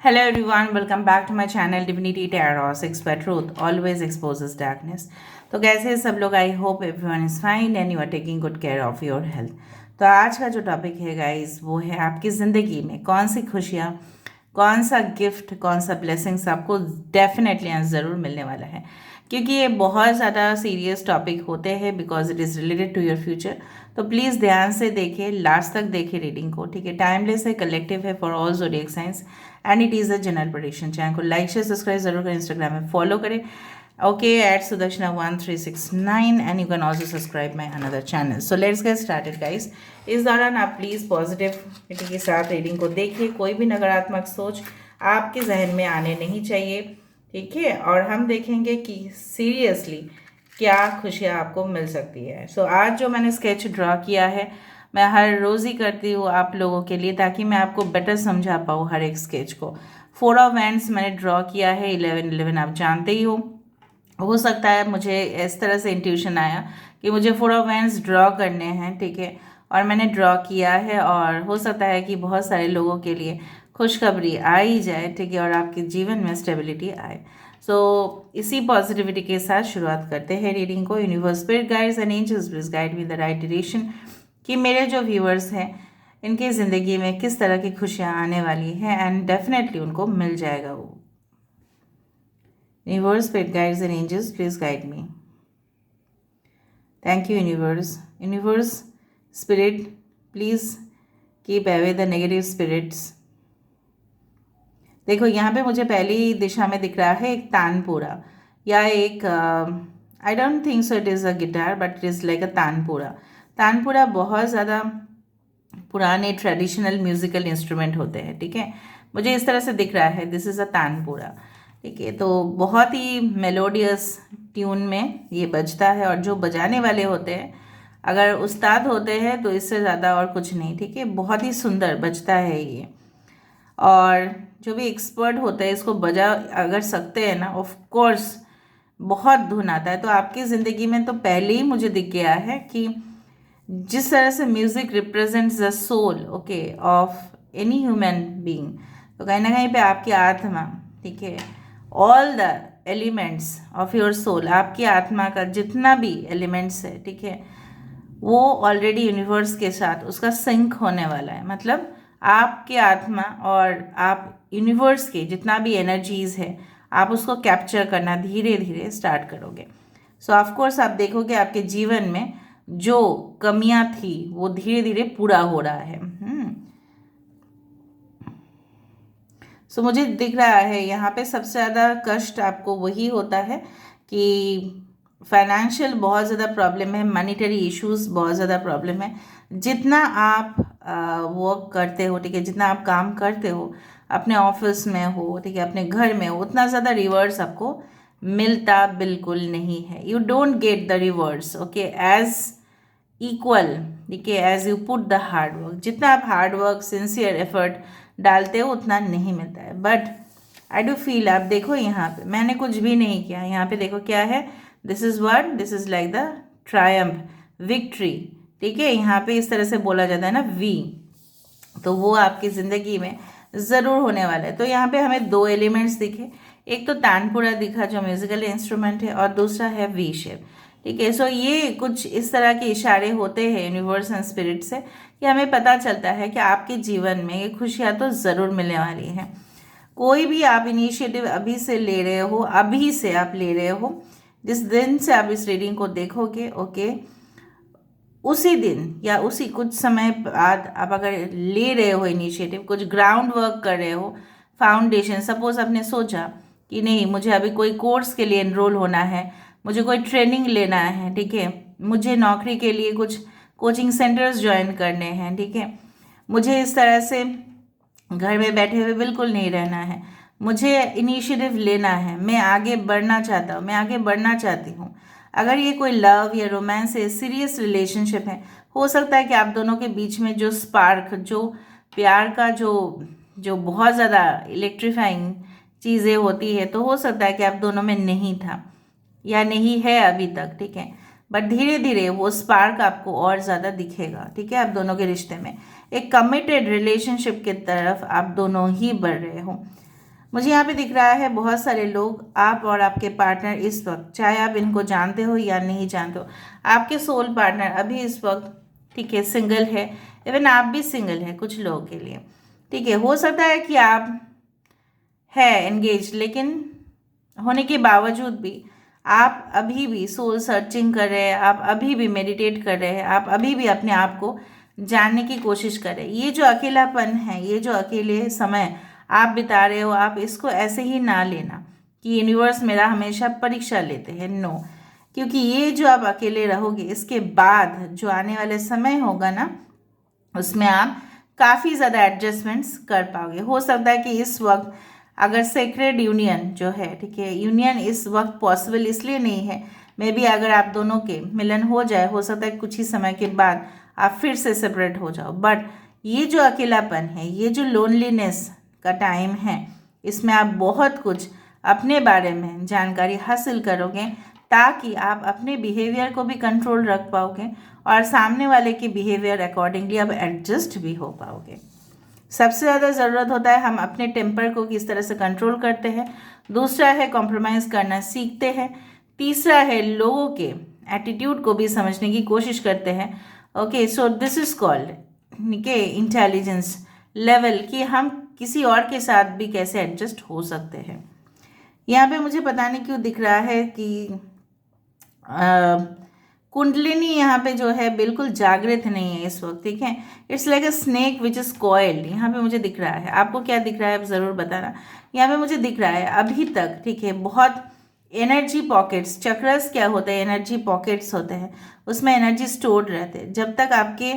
Hello everyone, welcome back to my channel Divinity Tarot, Sex where truth always exposes darkness। तो कैसे हैं सब लोग? I hope everyone is fine and you are taking good care of your health. तो आज का जो topic है गाइस वो है आपकी ज़िंदगी में कौन सी खुशियाँ, कौन सा गिफ्ट, कौन सा ब्लेसिंग्स आपको डेफिनेटली ज़रूर मिलने वाला है, क्योंकि ये बहुत ज़्यादा सीरियस टॉपिक होते हैं because it is related to your future. तो प्लीज़ ध्यान से देखिए, लास्ट तक देखिए रीडिंग को, ठीक है। टाइमलेस है, कलेक्टिव है for all zodiac science and it is a general prediction. Channel को लाइक शेयर सब्सक्राइब जरूर करें, इंस्टाग्राम में फॉलो करें, okay, at Sudarshana 1369 and you can also subscribe my another channel. So let's get started guys. इस दौरान आप please positivity के साथ रीडिंग को देखिए, कोई भी नकारात्मक सोच आपके जहन में आने नहीं चाहिए, ठीक है। और हम देखेंगे कि सीरियसली क्या खुशियाँ आपको मिल सकती है। सो आज जो मैंने स्केच ड्रॉ किया है, मैं हर रोज़ ही करती हूँ आप लोगों के लिए, ताकि मैं आपको बेटर समझा पाऊँ हर एक स्केच को। 4 ऑफ वैंड्स मैंने ड्रॉ किया है, 11 आप जानते ही हो सकता है मुझे इस तरह से इंट्यूशन आया कि मुझे 4 ऑफ वैंड्स ड्रॉ करने हैं, ठीक है, और मैंने ड्रॉ किया है। और हो सकता है कि बहुत सारे लोगों के लिए खुशखबरी आ ही जाए, ठीक है, और आपके जीवन में स्टेबिलिटी आए। सो इसी पॉजिटिविटी के साथ शुरुआत करते हैं रीडिंग को। Universe, spirit guides and angels please guide me the right direction, कि मेरे जो व्यूअर्स हैं इनकी ज़िंदगी में किस तरह की खुशियाँ आने वाली हैं एंड डेफिनेटली उनको मिल जाएगा वो। Universe, spirit guides and angels please guide me. Thank you universe. Universe, spirit please keep away the negative spirits. देखो यहाँ पे मुझे पहली दिशा में दिख रहा है एक तानपुरा या एक I don't think so it is a guitar but it is like अ तानपुरा। तानपुरा बहुत ज़्यादा पुराने ट्रेडिशनल म्यूजिकल इंस्ट्रूमेंट होते हैं, ठीक है, मुझे इस तरह से दिख रहा है। दिस इज़ अ तानपुरा, ठीक है। तो बहुत ही मेलोडियस ट्यून में ये बजता है, और जो बजाने वाले होते हैं अगर उस्ताद होते हैं तो इससे ज़्यादा और कुछ नहीं, ठीक है, बहुत ही सुंदर बजता है ये। और जो भी एक्सपर्ट होते हैं इसको बजा अगर सकते हैं ना, ऑफ कोर्स बहुत धुन आता है। तो आपकी ज़िंदगी में तो पहले ही मुझे दिख गया है कि जिस तरह से music represents the soul, okay, of any human being, तो कहीं ना कहीं पे आपकी आत्मा, ठीक है, all the elements of your soul, आपकी आत्मा का जितना भी एलिमेंट्स है, ठीक है, वो ऑलरेडी यूनिवर्स के साथ उसका सिंक होने वाला है। मतलब आपकी आत्मा और आप यूनिवर्स के जितना भी एनर्जीज़ है आप उसको कैप्चर करना धीरे धीरे स्टार्ट करोगे। सो ऑफ कोर्स आप देखोगे आपके जीवन में जो कमियां थी वो धीरे धीरे पूरा हो रहा है। सो मुझे दिख रहा है यहाँ पे सबसे ज़्यादा कष्ट आपको वही होता है कि फाइनेंशियल बहुत ज़्यादा प्रॉब्लम है, मनीटरी इश्यूज बहुत ज़्यादा प्रॉब्लम है। जितना आप वर्क करते हो, ठीक है, जितना आप काम करते हो अपने ऑफिस में हो, ठीक है, अपने घर में हो, उतना ज़्यादा रिवर्स आपको मिलता बिल्कुल नहीं है। You don't get the reverse, okay, as equal, ठीक है, as you put the hard work. जितना आप हार्ड वर्क, सिंसियर एफर्ट डालते हो उतना नहीं मिलता है। बट आई डू फील, आप देखो यहाँ पे मैंने कुछ भी नहीं किया, यहाँ पे देखो क्या है, this is what, this is like the Triumph, victory, ठीक है, यहाँ पे इस तरह से बोला जाता है ना, वी, तो वो आपकी ज़िंदगी में ज़रूर होने वाला है। तो यहाँ पे हमें 2 एलिमेंट्स दिखे, एक तो तानपुरा दिखा जो म्यूजिकल इंस्ट्रूमेंट है, और दूसरा है वी शेप, ठीक है। सो ये कुछ इस तरह के इशारे होते हैं यूनिवर्स एंड स्पिरिट से कि हमें पता चलता है कि आपके जीवन में ये खुशियाँ तो ज़रूर मिलने वाली हैं। कोई भी आप इनिशिएटिव अभी से ले रहे हो, अभी से आप ले रहे हो, जिस दिन से आप इस रीडिंग को देखोगे, ओके, उसी दिन या उसी कुछ समय बाद आप अगर ले रहे हो इनिशिएटिव, कुछ ग्राउंड वर्क कर रहे हो, फाउंडेशन, सपोज आपने सोचा कि नहीं मुझे अभी कोई कोर्स के लिए एनरोल होना है, मुझे कोई ट्रेनिंग लेना है, ठीक है, मुझे नौकरी के लिए कुछ कोचिंग सेंटर्स ज्वाइन करने हैं, ठीक है, मुझे इस तरह से घर में बैठे हुए बिल्कुल नहीं रहना है, मुझे इनिशिएटिव लेना है, मैं आगे बढ़ना चाहता हूँ, मैं आगे बढ़ना चाहती हूँ। अगर ये कोई लव या रोमांस है, सीरियस रिलेशनशिप है, हो सकता है कि आप दोनों के बीच में जो स्पार्क, जो प्यार का जो जो बहुत ज़्यादा इलेक्ट्रीफाइंग चीज़ें होती है, तो हो सकता है कि आप दोनों में नहीं था या नहीं है अभी तक, ठीक है, बट धीरे धीरे वो स्पार्क आपको और ज़्यादा दिखेगा, ठीक है, आप दोनों के रिश्ते में एक कमिटेड रिलेशनशिप की तरफ आप दोनों ही बढ़ रहे हो। मुझे यहाँ पे दिख रहा है बहुत सारे लोग, आप और आपके पार्टनर इस वक्त, चाहे आप इनको जानते हो या नहीं जानते हो, आपके सोल पार्टनर अभी इस वक्त, ठीक है, सिंगल है। इवन आप भी सिंगल है कुछ लोगों के लिए, ठीक है। हो सकता है कि आप है एंगेज, लेकिन होने के बावजूद भी आप अभी भी सोल सर्चिंग कर रहे हैं, आप अभी भी मेडिटेट कर रहे हैं, आप अभी भी अपने आप को जानने की कोशिश कर रहे हैं। ये जो अकेलापन है, ये जो अकेले समय आप बिता रहे हो, आप इसको ऐसे ही ना लेना कि यूनिवर्स मेरा हमेशा परीक्षा लेते हैं, नो। क्योंकि ये जो आप अकेले रहोगे, इसके बाद जो आने वाले समय होगा ना, उसमें आप काफ़ी ज़्यादा एडजस्टमेंट्स कर पाओगे। हो सकता है कि इस वक्त अगर सेक्रेड यूनियन जो है, ठीक है, यूनियन इस वक्त पॉसिबल इसलिए नहीं है, मे बी अगर आप दोनों के मिलन हो जाए, हो सकता है कुछ ही समय के बाद आप फिर से सेपरेट हो जाओ। बट ये जो अकेलापन है, ये जो लोनलीनेस का टाइम है, इसमें आप बहुत कुछ अपने बारे में जानकारी हासिल करोगे, ताकि आप अपने बिहेवियर को भी कंट्रोल रख पाओगे और सामने वाले के बिहेवियर अकॉर्डिंगली आप एडजस्ट भी हो पाओगे। सबसे ज़्यादा ज़रूरत होता है हम अपने टेम्पर को किस तरह से कंट्रोल करते हैं। दूसरा है कॉम्प्रोमाइज़ करना सीखते हैं। तीसरा है लोगों के एटीट्यूड को भी समझने की कोशिश करते हैं। Okay, so this is called, ठीक है, इंटेलिजेंस लेवल, कि हम किसी और के साथ भी कैसे एडजस्ट हो सकते हैं। यहाँ पे मुझे पता नहीं क्यों दिख रहा है कि कुंडलिनी यहाँ पे जो है बिल्कुल जागृत नहीं है इस वक्त, ठीक है। It's like a snake which is coiled, यहाँ पे मुझे दिख रहा है। आपको क्या दिख रहा है आप ज़रूर बताना। यहाँ पे मुझे दिख रहा है अभी तक, ठीक है, बहुत एनर्जी पॉकेट्स, चक्रस क्या होते हैं, एनर्जी पॉकेट्स होते हैं, उसमें एनर्जी स्टोर्ड रहते हैं। जब तक आपके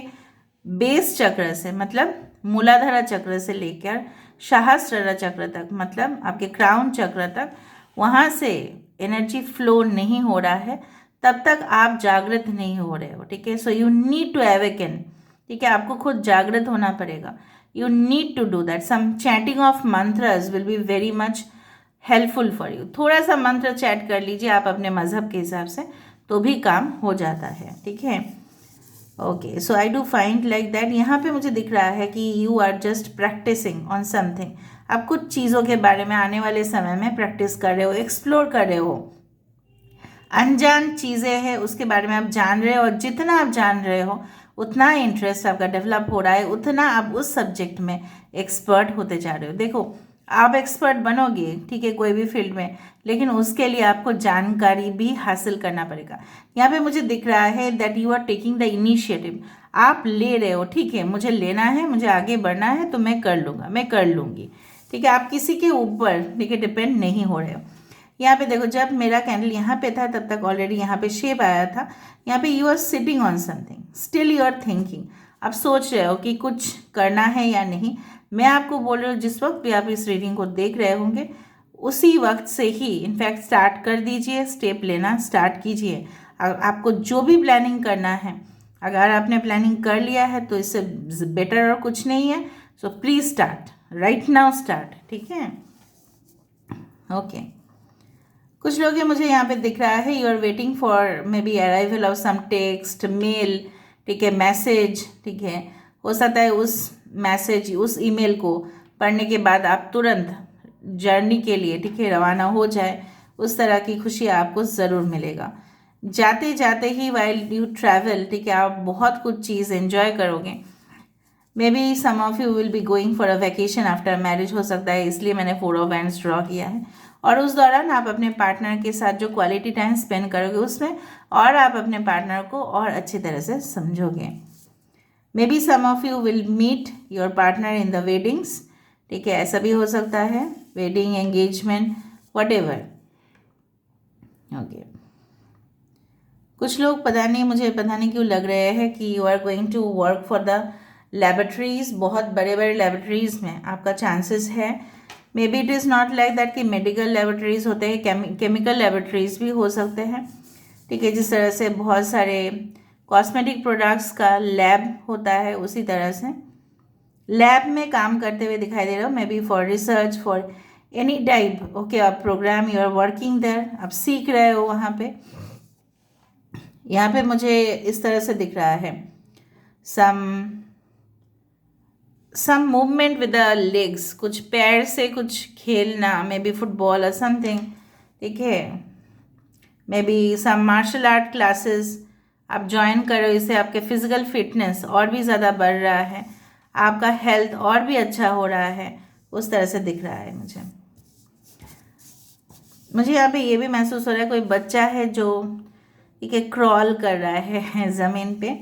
बेस चक्र से, मतलब मूलाधारा चक्र से लेकर सहस्रारा चक्र तक, मतलब आपके क्राउन चक्र तक, वहाँ से एनर्जी फ्लो नहीं हो रहा है, तब तक आप जागृत नहीं हो रहे हो, ठीक है। So you need to awaken, ठीक है, आपको खुद जागृत होना पड़ेगा। You need to do that. Some chanting of mantras will be very much helpful for you. थोड़ा सा मंत्र चैट कर लीजिए आप अपने मज़हब के हिसाब से, तो भी काम हो जाता है, ठीक है। Okay, so I do find like that. यहाँ पे मुझे दिख रहा है कि you are just practicing on something. आप कुछ चीज़ों के बारे में आने वाले समय में प्रैक्टिस कर रहे हो, एक्सप्लोर कर रहे हो, अनजान चीज़ें हैं उसके बारे में आप जान रहे हो, और जितना आप जान रहे हो उतना इंटरेस्ट आपका डेवलप हो रहा है, उतना आप उस सब्जेक्ट में एक्सपर्ट होते जा रहे हो। देखो, आप एक्सपर्ट बनोगे, ठीक है, कोई भी फील्ड में, लेकिन उसके लिए आपको जानकारी भी हासिल करना पड़ेगा। यहाँ पे मुझे दिख रहा है that you are taking the initiative. आप ले रहे हो, ठीक है, मुझे लेना है, मुझे आगे बढ़ना है, तो मैं कर लूँगा, मैं कर लूँगी, ठीक है। आप किसी के ऊपर, ठीक है, डिपेंड नहीं हो रहे हो। यहाँ पे देखो, जब मेरा कैंडल यहाँ पे था तब तक ऑलरेडी यहाँ पे शेप आया था। यहाँ पे you are sitting on something, still you are thinking. आप सोच रहे हो कि कुछ करना है या नहीं। मैं आपको बोल रही हूँ, जिस वक्त भी आप इस रीडिंग को देख रहे होंगे, उसी वक्त से ही इनफैक्ट स्टार्ट कर दीजिए, स्टेप लेना स्टार्ट कीजिए। आपको जो भी प्लानिंग करना है, अगर आपने प्लानिंग कर लिया है तो इससे बेटर और कुछ नहीं है। So please start right now, start, ठीक है। ओके, कुछ लोग हैं, मुझे यहाँ पे दिख रहा है you are waiting for maybe arrival of some text mail, ठीक है, मैसेज, ठीक है। हो सकता है उस मैसेज, उस ईमेल को पढ़ने के बाद आप तुरंत जर्नी के लिए, ठीक है, रवाना हो जाए। उस तरह की खुशी आपको ज़रूर मिलेगा। जाते जाते ही वाइल यू ट्रैवल, ठीक है, आप बहुत कुछ चीज़ एंजॉय करोगे। Maybe some of you will be going for a vacation after marriage, हो सकता है, इसलिए मैंने 4 ऑफ वैंड्स ड्रॉ किया है। और उस दौरान आप अपने पार्टनर के साथ जो क्वालिटी टाइम स्पेंड करोगे उसमें, और आप अपने पार्टनर को और अच्छी तरह से समझोगे। Maybe some of you will meet your partner in the weddings, ठीक है, ऐसा भी हो सकता है, wedding, engagement, whatever. Okay, कुछ लोग पता नहीं, मुझे पता नहीं क्यों लग रहे हैं कि you are going to work for the laboratories. बहुत बड़े बड़े लेबोरेटरीज में आपका चांसेस है। Maybe it is not like that कि मेडिकल लेबोरेटरीज होते हैं, केमिकल लेबोरेटरीज भी हो सकते हैं, ठीक है। जिस तरह से बहुत सारे कॉस्मेटिक प्रोडक्ट्स का लैब होता है, उसी तरह से लैब में काम करते हुए दिखाई दे रहे हो। Maybe for research, for any type, okay, आप program, you are working there, आप सीख रहे हो वहाँ पे। यहाँ पे मुझे इस तरह से दिख रहा है, some some movement with the legs, कुछ पैर से कुछ खेलना, मे बी फुटबॉल और समथिंग, ठीक है। Maybe some martial art classes आप ज्वाइन करो, इससे आपके फिजिकल फिटनेस और भी ज़्यादा बढ़ रहा है, आपका हेल्थ और भी अच्छा हो रहा है, उस तरह से दिख रहा है मुझे। मुझे यहाँ पे ये भी महसूस हो रहा है कोई बच्चा है जो ठीक है क्रॉल कर रहा है ज़मीन पे।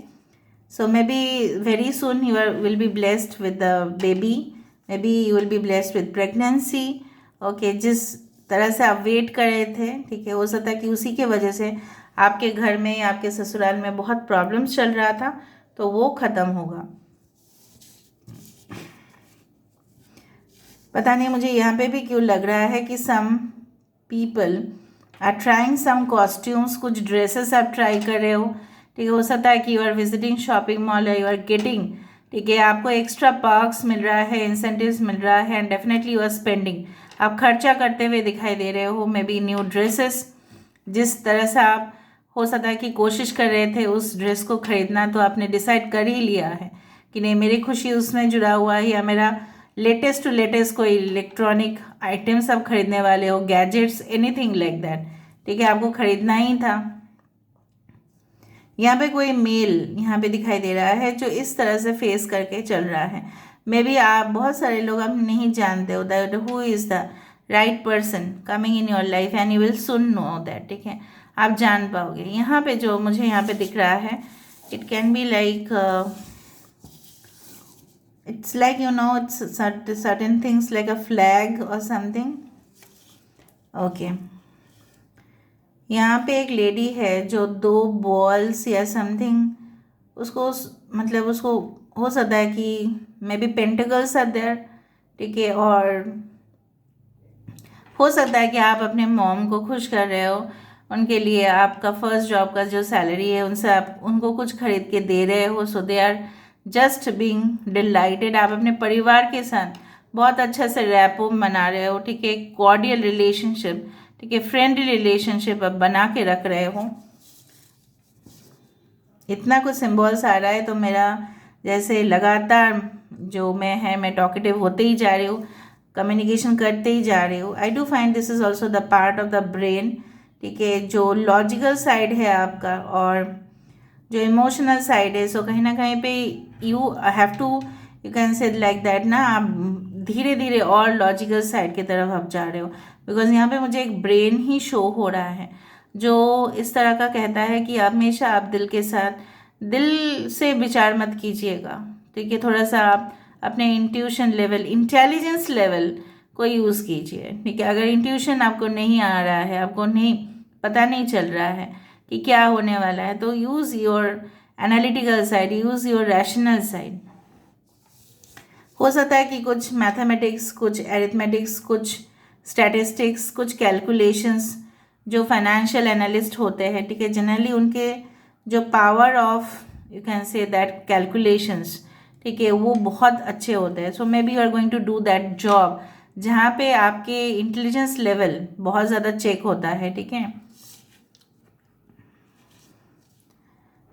So maybe very soon you will be blessed with the baby, maybe you will be blessed with pregnancy. Okay, जिस तरह से आप वेट कर रहे थे, ठीक है, हो सकता है कि उसी के वजह से आपके घर में या आपके ससुराल में बहुत प्रॉब्लम्स चल रहा था, तो वो ख़त्म होगा। पता नहीं मुझे यहाँ पे भी क्यों लग रहा है कि some people are trying some costumes, कुछ ड्रेसेस आप ट्राई कर रहे हो, ठीक है। हो सकता है कि you are visiting shopping mall, you are getting, ठीक है, आपको एक्स्ट्रा पर्क्स मिल रहा है, इंसेंटिव्स मिल रहा है, and definitely you are spending, आप खर्चा करते हुए दिखाई दे रहे हो। मे बी न्यू ड्रेसेस, जिस तरह से आप हो सकता है कि कोशिश कर रहे थे उस ड्रेस को खरीदना, तो आपने डिसाइड कर ही लिया है कि नहीं, मेरी खुशी उसमें जुड़ा हुआ है, या मेरा लेटेस्ट टू लेटेस्ट कोई इलेक्ट्रॉनिक आइटम्स आप खरीदने वाले हो, गैजेट्स, एनीथिंग लाइक दैट, ठीक है, आपको खरीदना ही था। यहाँ पे कोई मेल यहाँ पे दिखाई दे रहा है जो इस तरह से फेस करके चल रहा है। मे बी आप बहुत सारे लोग आप नहीं जानते हो that who is the right person coming in your life, and you will soon know that, ठीक है, आप जान पाओगे। यहाँ पे जो मुझे यहाँ पे दिख रहा है, it can be like it's like it's certain things like a flag or something. Okay, यहाँ पे एक लेडी है जो 2 बॉल्स या समथिंग, उसको मतलब उसको हो सकता है कि maybe pentacles are there, ठीक है, और हो सकता है कि आप अपने मॉम को खुश कर रहे हो, उनके लिए आपका फर्स्ट जॉब का जो सैलरी है उनसे आप उनको कुछ खरीद के दे रहे हो, so they are just being delighted. आप अपने परिवार के साथ बहुत अच्छा से रैपो बना रहे हो, ठीक है, कॉर्डियल रिलेशनशिप, ठीक है, फ्रेंडली रिलेशनशिप आप बना के रख रहे हो। इतना कुछ सिम्बॉल्स आ रहा है, तो मेरा जैसे लगातार जो मैं टॉकेटिव होते ही जा रही हूँ, कम्युनिकेशन करते ही जा रही हूँ। आई do find this is also the part of the brain, ठीक है, जो लॉजिकल साइड है आपका और जो इमोशनल साइड है। सो कहीं ना कहीं पे you have to, you can say like that ना, आप धीरे धीरे और लॉजिकल साइड की तरफ आप जा रहे हो, बिकॉज यहाँ पे मुझे एक ब्रेन ही शो हो रहा है जो इस तरह का कहता है कि हमेशा आप दिल के साथ, दिल से विचार मत कीजिएगा, ठीक है, थोड़ा सा आप अपने इंट्यूशन लेवल, इंटेलिजेंस लेवल को यूज़ कीजिए, ठीक है। अगर इंट्यूशन आपको नहीं आ रहा है, आपको नहीं पता नहीं चल रहा है कि क्या होने वाला है, तो use your analytical side, use your rational side. हो सकता है कि कुछ मैथमेटिक्स, कुछ एरिथमेटिक्स, कुछ स्टैटिस्टिक्स, कुछ कैलकुलेशंस जो फाइनेंशियल एनालिस्ट होते हैं, ठीक है, जनरली उनके जो power of you can say that calculations, ठीक है, वो बहुत अच्छे होते हैं। So maybe you are going to do that job जहाँ पे आपके इंटेलिजेंस लेवल बहुत ज़्यादा चेक होता है, ठीक है।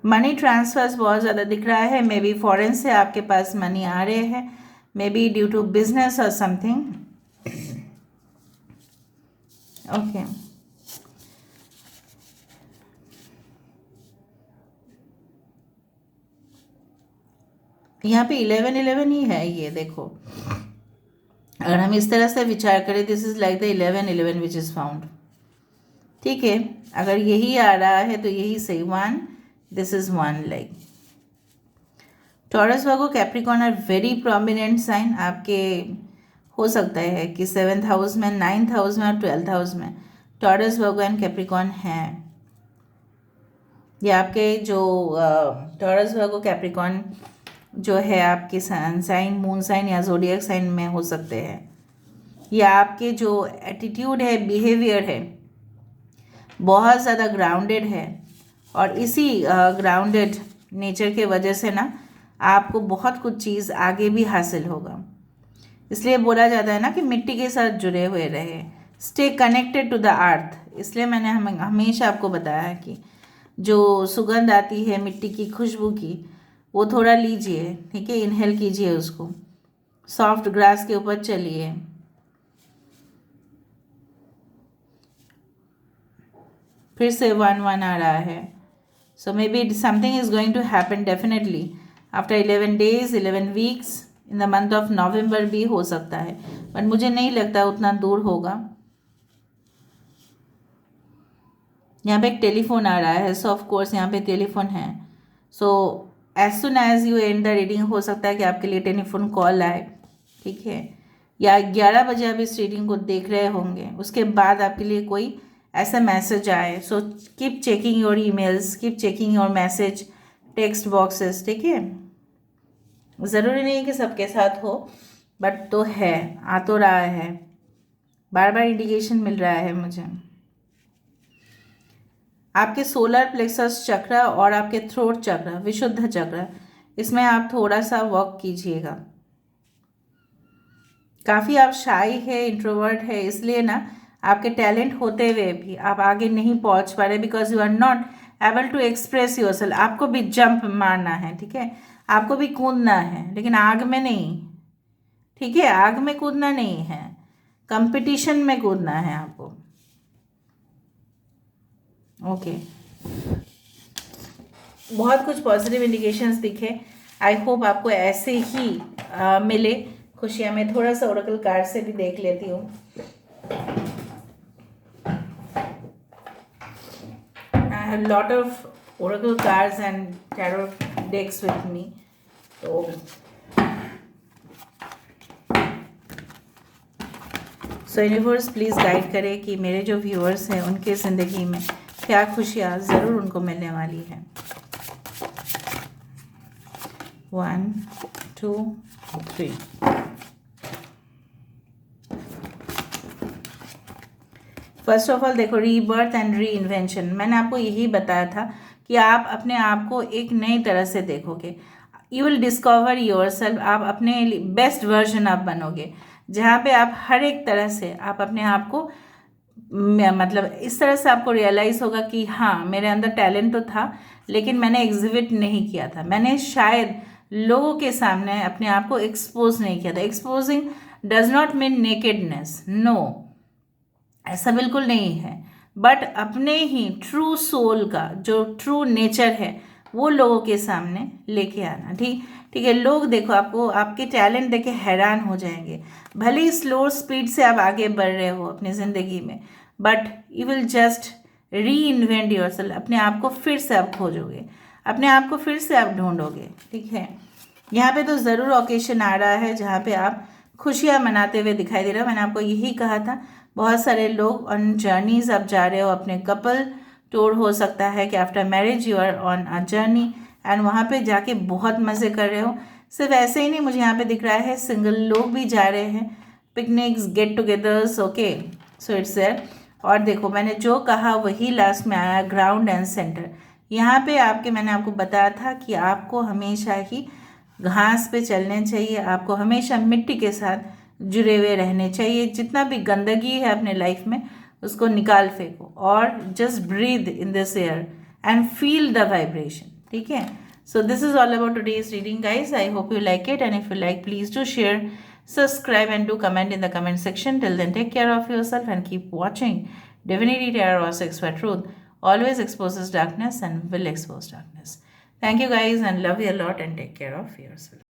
मनी ट्रांसफर्स बहुत ज़्यादा दिख रहा है, मे बी फॉरेन से आपके पास मनी आ रहे हैं, maybe due to business और समथिंग। ओके, यहाँ पे 11 ही है, ये देखो, अगर हम इस तरह से विचार करें, this is like the 11 which is found, ठीक है, अगर यही आ रहा है तो यही सही, 1, this is 1 like. Taurus Virgo Capricorn are very prominent sign, आपके हो सकता है कि 7th हाउस में, 9th हाउस में और 12th हाउस में टॉरस वर्गो एंड कैप्रिकॉन हैं। ये आपके जो टॉरस वर्गो कैप्रिकॉन जो है आपके साइन, मून साइन या जोडियक साइन में हो सकते हैं, या आपके जो एटीट्यूड है, बिहेवियर है, बहुत ज़्यादा ग्राउंडेड है, और इसी ग्राउंडेड नेचर के वजह से ना आपको बहुत कुछ चीज़ आगे भी हासिल होगा। इसलिए बोला जाता है ना कि मिट्टी के साथ जुड़े हुए रहे, stay connected to the earth. इसलिए मैंने हमेशा आपको बताया है कि जो सुगंध आती है मिट्टी की, खुशबू की, वो थोड़ा लीजिए, ठीक है, इनहेल कीजिए उसको, सॉफ्ट ग्रास के ऊपर चलिए। फिर से 1 1 आ रहा है। So maybe something is going to happen definitely after 11 days 11 weeks in the month of November भी हो सकता है, बट मुझे नहीं लगता उतना दूर होगा। यहाँ पे एक टेलीफोन आ रहा है, सो ऑफ कोर्स यहाँ पे टेलीफोन है। So as soon as you end the reading, हो सकता है कि आपके लिए टेलीफोन कॉल आए, ठीक है, या 11 बजे आप इस रीडिंग को देख रहे होंगे, उसके बाद आपके लिए कोई ऐसा मैसेज आए। So keep checking your emails, keep checking your message text boxes, ठीक है। ज़रूरी नहीं कि सबके साथ हो, बट तो है, आ तो रहा है, बार बार इंडिकेशन मिल रहा है मुझे। आपके सोलर प्लेक्सस चक्र और आपके थ्रोट चक्र, विशुद्ध चक्र, इसमें आप थोड़ा सा वर्क कीजिएगा। काफ़ी आप शाई है, इंट्रोवर्ट है, इसलिए ना आपके टैलेंट होते हुए भी आप आगे नहीं पहुंच पा रहे, because you are not able to express yourself. आपको भी जंप मारना है, ठीक है, आपको भी कूदना है, लेकिन आग में नहीं, ठीक है, आग में कूदना नहीं है, कंपटीशन में कूदना है आपको। ओके, बहुत कुछ पॉजिटिव इंडिकेशंस दिखे। आई होप आपको ऐसे ही मिले खुशियाँ। मैं थोड़ा सा ओरेकल कार्ड से भी देख लेती हूँ। I have lot of oracle cards and tarot decks with me, तो सो यूनिवर्स प्लीज़ गाइड करे कि मेरे जो व्यूअर्स हैं उनके ज़िंदगी में क्या खुशियाँ ज़रूर उनको मिलने वाली है। 1 2 3। फर्स्ट ऑफ ऑल देखो, रीबर्थ एंड री इन्वेंशन। मैंने आपको यही बताया था कि आप अपने आप को एक नई तरह से देखोगे, you will discover your self, आप अपने बेस्ट वर्जन आप बनोगे, जहाँ पे आप हर एक तरह से आप अपने आप को मतलब इस तरह से आपको रियलाइज़ होगा कि हाँ, मेरे अंदर टैलेंट तो था, लेकिन मैंने एग्जिबिट नहीं किया था, मैंने शायद लोगों के सामने अपने आप को एक्सपोज नहीं किया था। Exposing does not mean nakedness, no, ऐसा बिल्कुल नहीं है, बट अपने ही ट्रू सोल का जो ट्रू नेचर है वो लोगों के सामने लेके आना, ठीक है। लोग देखो आपको, आपके टैलेंट देखे हैरान हो जाएंगे, भले ही स्लो स्पीड से आप आगे बढ़ रहे हो अपनी ज़िंदगी में, बट यू विल जस्ट री इन्वेंट योर सेल्फ, अपने आप को फिर से आप खोजोगे, अपने आप को फिर से आप ढूंढोगे, ठीक है। यहाँ पे तो ज़रूर ओकेशन आ रहा है जहाँ पे आप खुशियाँ मनाते हुए दिखाई दे रहे हो। मैंने आपको यही कहा था, बहुत सारे लोग ऑन जर्नीज आप जा रहे हो, अपने कपल टूर हो सकता है कि after marriage you are on a journey and वहाँ पे जाके बहुत मज़े कर रहे हो। सिर्फ ऐसे ही नहीं, मुझे यहाँ पे दिख रहा है सिंगल लोग भी जा रहे हैं, picnics, get togethers, okay, so it's there. और देखो, मैंने जो कहा वही लास्ट में आया, ग्राउंड एंड सेंटर। यहाँ पे आपके, मैंने आपको बताया था कि आपको हमेशा ही घास पे चलने चाहिए, आपको हमेशा मिट्टी के साथ जुड़े हुए रहने चाहिए, जितना भी गंदगी है अपने लाइफ में उसको निकाल फेंको और just breathe in this air and feel the vibration, ठीक है। So this is all about today's reading guys. I hope you like it, and if you like please do share, subscribe and do comment in the comment section. Till then, take care of yourself and keep watching Divinity Tarot or Sex for Truth. Always exposes darkness and will expose darkness. Thank you guys and love you a lot and take care of yourself.